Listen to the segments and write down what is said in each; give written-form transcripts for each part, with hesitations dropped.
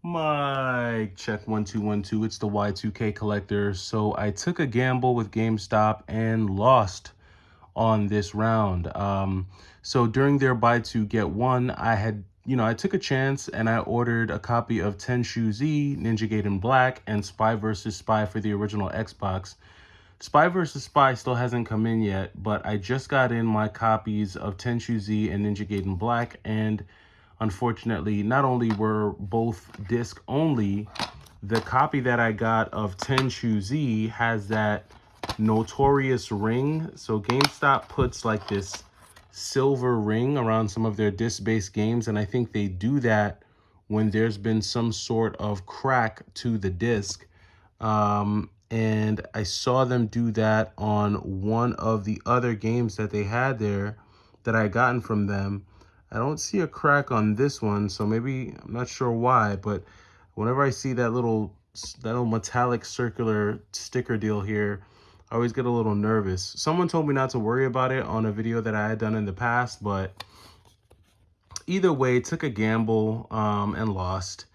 Mic check 1 2 1 2. It's the Y2K collector. So I took a gamble with GameStop and lost on this round. So during their buy two get one, I took a chance and I ordered a copy of Tenchu Z, Ninja Gaiden Black, and Spy vs. Spy for the original Xbox. Spy vs. Spy still hasn't come in yet, but I just got in my copies of Tenchu Z and Ninja Gaiden Black, and unfortunately, not only were both disc only, the copy that I got of Tenchu Z has that notorious ring. So GameStop puts like this silver ring around some of their disc-based games, and I think they do that when there's been some sort of crack to the disc. And I saw them do that on one of the other games that they had there that I gotten from them. I don't see a crack on this one, so maybe I'm not sure why, but whenever I see that little metallic circular sticker deal here, I always get a little nervous. Someone told me not to worry about it on a video that I had done in the past, but either way, took a gamble and lost.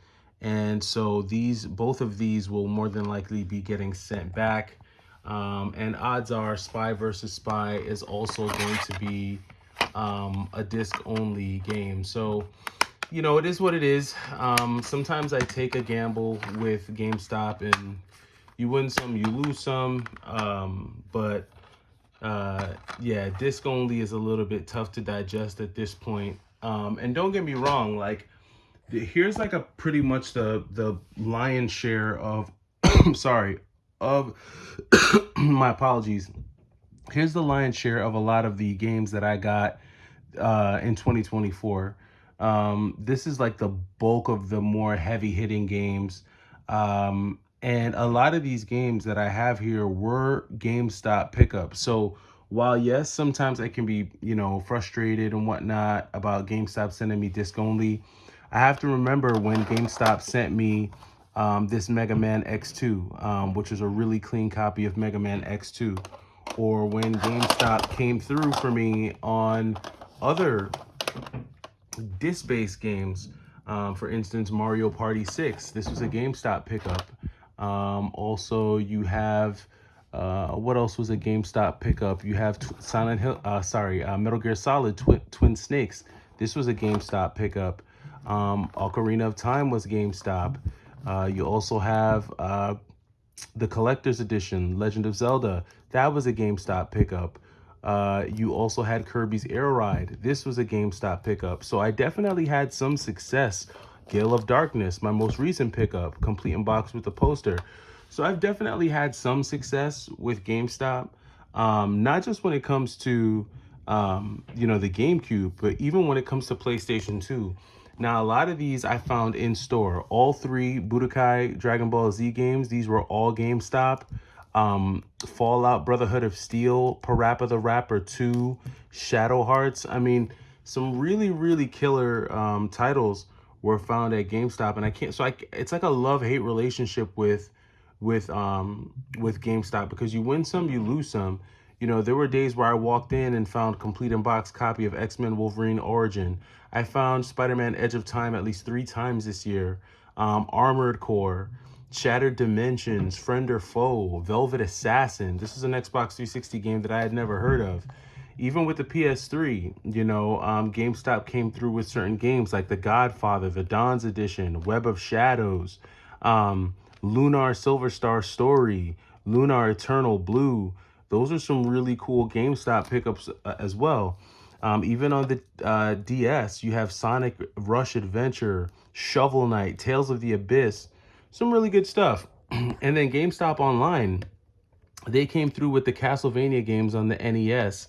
And so both of these will more than likely be getting sent back. And odds are Spy versus Spy is also going to be a disc only game. So, it is what it is. Sometimes I take a gamble with GameStop and you win some, you lose some. Yeah, disc only is a little bit tough to digest at this point. And don't get me wrong, like here's like a pretty much the lion's share of sorry, of my apologies. Here's the lion's share of a lot of the games that I got in 2024. This is like the bulk of the more heavy hitting games. And a lot of these games that I have here were GameStop pickups. So while yes, sometimes I can be, frustrated and whatnot about GameStop sending me disc only, I have to remember when GameStop sent me this Mega Man X2, which is a really clean copy of Mega Man X2, or when GameStop came through for me on other disc-based games. For instance, Mario Party 6. This was a GameStop pickup. Also, you have what else was a GameStop pickup? You have Metal Gear Solid Twin Snakes. This was a GameStop pickup. Ocarina of Time was GameStop. You also have the collector's edition, Legend of Zelda. That was a GameStop pickup. You also had Kirby's Air Ride. This was a GameStop pickup. So I definitely had some success. Gale of Darkness, my most recent pickup, complete in box with the poster. So I've definitely had some success with GameStop. Not just when it comes to, the GameCube, but even when it comes to PlayStation 2. Now, a lot of these I found in store. All three Budokai Dragon Ball Z games, these were all GameStop. Fallout Brotherhood of Steel, Parappa the Rapper 2, Shadow Hearts. I mean, some really, really killer titles were found at GameStop, and it's like a love-hate relationship with GameStop, because you win some, you lose some. There were days where I walked in and found complete in box copy of X-Men Wolverine Origin. I found Spider-Man Edge of Time at least 3 times this year. Armored Core, Shattered Dimensions, Friend or Foe, Velvet Assassin. This is an Xbox 360 game that I had never heard of. Even with the PS3, GameStop came through with certain games like The Godfather, the Don's Edition, Web of Shadows, Lunar Silver Star Story, Lunar Eternal Blue. Those are some really cool GameStop pickups as well. Even on the DS, you have Sonic Rush Adventure, Shovel Knight, Tales of the Abyss. Some really good stuff. And then GameStop Online, they came through with the Castlevania games on the NES.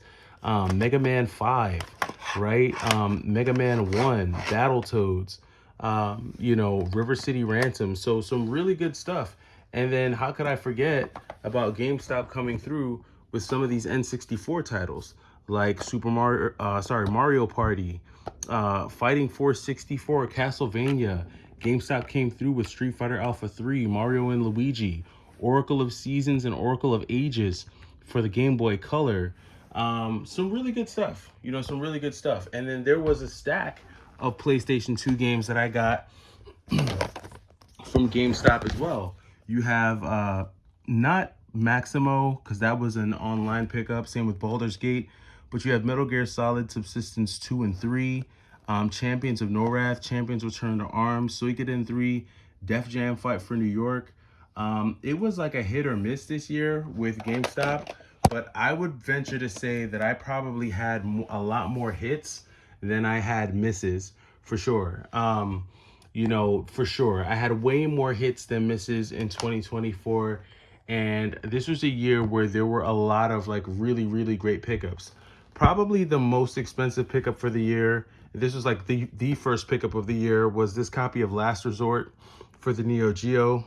Mega Man 5, right? Mega Man 1, Battletoads, River City Ransom. So some really good stuff. And then how could I forget about GameStop coming through with some of these N64 titles like Mario Party, Fighting Force 64, Castlevania. GameStop came through with Street Fighter Alpha 3, Mario and Luigi, Oracle of Seasons and Oracle of Ages for the Game Boy Color. Some really good stuff, some really good stuff. And then there was a stack of PlayStation 2 games that I got from GameStop as well. You have not Maximo, because that was an online pickup. Same with Baldur's Gate. But you have Metal Gear Solid Subsistence 2 and 3, Champions of Norath, Champions Return to Arms, Suikoden 3, Def Jam Fight for New York. It was like a hit or miss this year with GameStop, but I would venture to say that I probably had a lot more hits than I had misses, for sure. For sure. I had way more hits than misses in 2024. And this was a year where there were a lot of like really, really great pickups. Probably the most expensive pickup for the year, this was like the first pickup of the year, was this copy of Last Resort for the Neo Geo.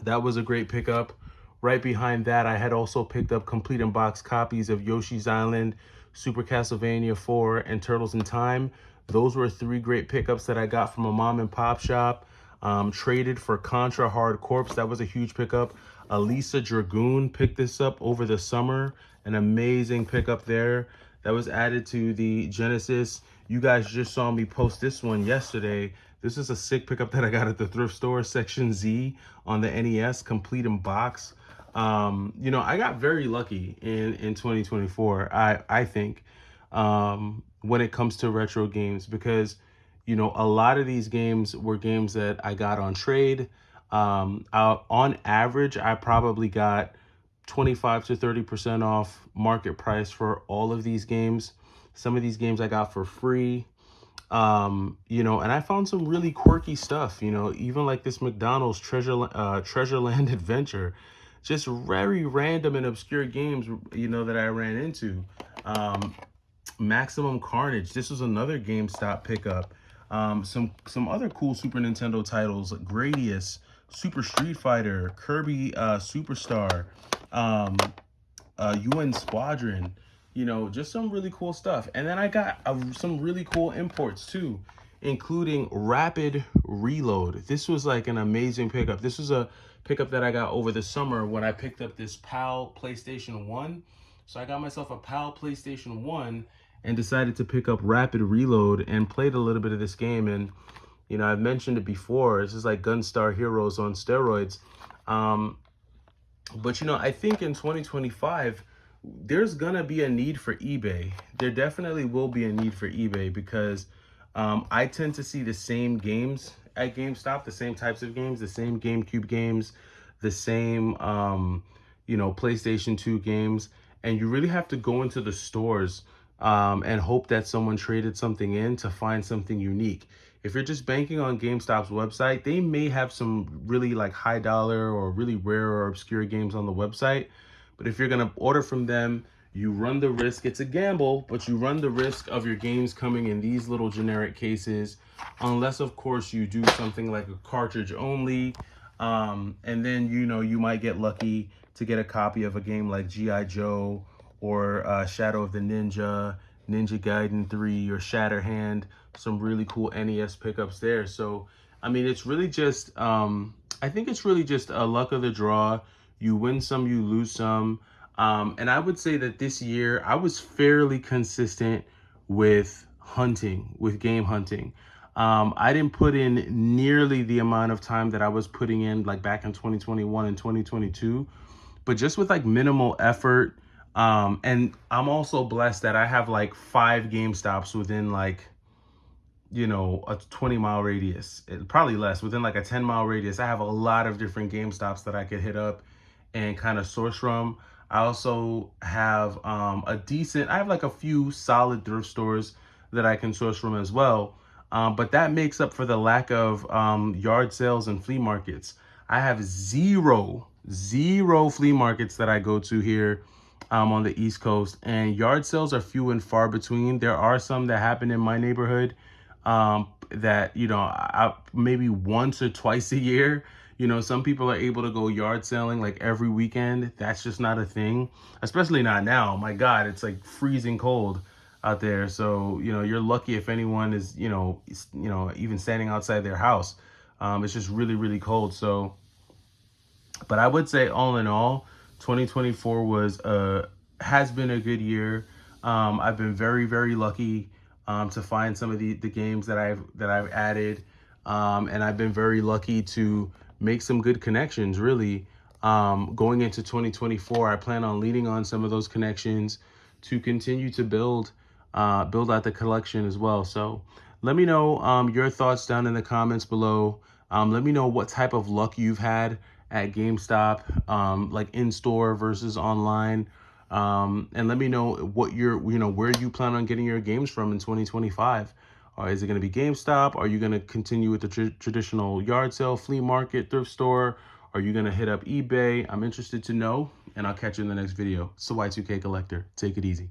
That was a great pickup. Right behind that, I had also picked up complete in box copies of Yoshi's Island, Super Castlevania 4, and Turtles in Time. Those were three great pickups that I got from a mom and pop shop. Traded for Contra Hard Corpse. That was a huge pickup. Elisa Dragoon picked this up over the summer. An amazing pickup there. That was added to the Genesis. You guys just saw me post this one yesterday. This is a sick pickup that I got at the thrift store, Section Z on the NES, complete in box. I got very lucky in 2024, I think, when it comes to retro games, because, a lot of these games were games that I got on trade. On average, I probably got 25 to 30% off market price for all of these games. Some of these games I got for free. And I found some really quirky stuff, even like this McDonald's Treasureland Adventure. Just very random and obscure games, that I ran into. Um, Maximum Carnage. This was another GameStop pickup. Some other cool Super Nintendo titles like Gradius, Super Street Fighter, Kirby Superstar, um, UN Squadron. Just some really cool stuff. And then I got some really cool imports too, including Rapid Reload. This was like an amazing pickup. This was a pickup that I got over the summer when I picked up this PAL PlayStation 1. So I got myself a PAL PlayStation 1 and decided to pick up Rapid Reload and played a little bit of this game. And, I've mentioned it before. This is like Gunstar Heroes on steroids. But I think in 2025, there's gonna be a need for eBay. There definitely will be a need for eBay because I tend to see the same games at GameStop, the same types of games, the same GameCube games, the same PlayStation 2 games, and you really have to go into the stores and hope that someone traded something in to find something unique. If you're just banking on GameStop's website, they may have some really like high dollar or really rare or obscure games on the website. But if you're going to order from them, you run the risk. It's a gamble, but you run the risk of your games coming in these little generic cases, unless, of course, you do something like a cartridge only. And then, you might get lucky to get a copy of a game like G.I. Joe or Shadow of the Ninja, Ninja Gaiden 3, or Shatterhand. Some really cool NES pickups there. So, I mean, it's really just, I think it's really just a luck of the draw. You win some, you lose some. And I would say that this year I was fairly consistent with hunting, with game hunting. I didn't put in nearly the amount of time that I was putting in like back in 2021 and 2022, but just with like minimal effort. And I'm also blessed that I have like 5 GameStops within like, a 20-mile radius, probably less, within like a 10-mile radius. I have a lot of different GameStops that I could hit up and kind of source from. I also have I have like a few solid thrift stores that I can source from as well. But that makes up for the lack of yard sales and flea markets. I have zero flea markets that I go to here on the East Coast, and yard sales are few and far between. There are some that happen in my neighborhood that, maybe once or twice a year. Some people are able to go yard selling like every weekend. That's just not a thing, especially not now. My God, it's like freezing cold out there. So, you're lucky if anyone is, even standing outside their house. It's just really, really cold. So, but I would say all in all, 2024 has been a good year. I've been very, very lucky to find some of the games that I've added. And I've been very lucky to make some good connections, really. Going into 2024, I plan on leaning on some of those connections to continue to build out the collection as well. So let me know your thoughts down in the comments below. Let me know what type of luck you've had at GameStop, like in store versus online. And let me know what where you plan on getting your games from in 2025. Or is it going to be GameStop? Are you going to continue with the traditional yard sale, flea market, thrift store? Are you going to hit up eBay? I'm interested to know, and I'll catch you in the next video. It's the Y2K Collector. Take it easy.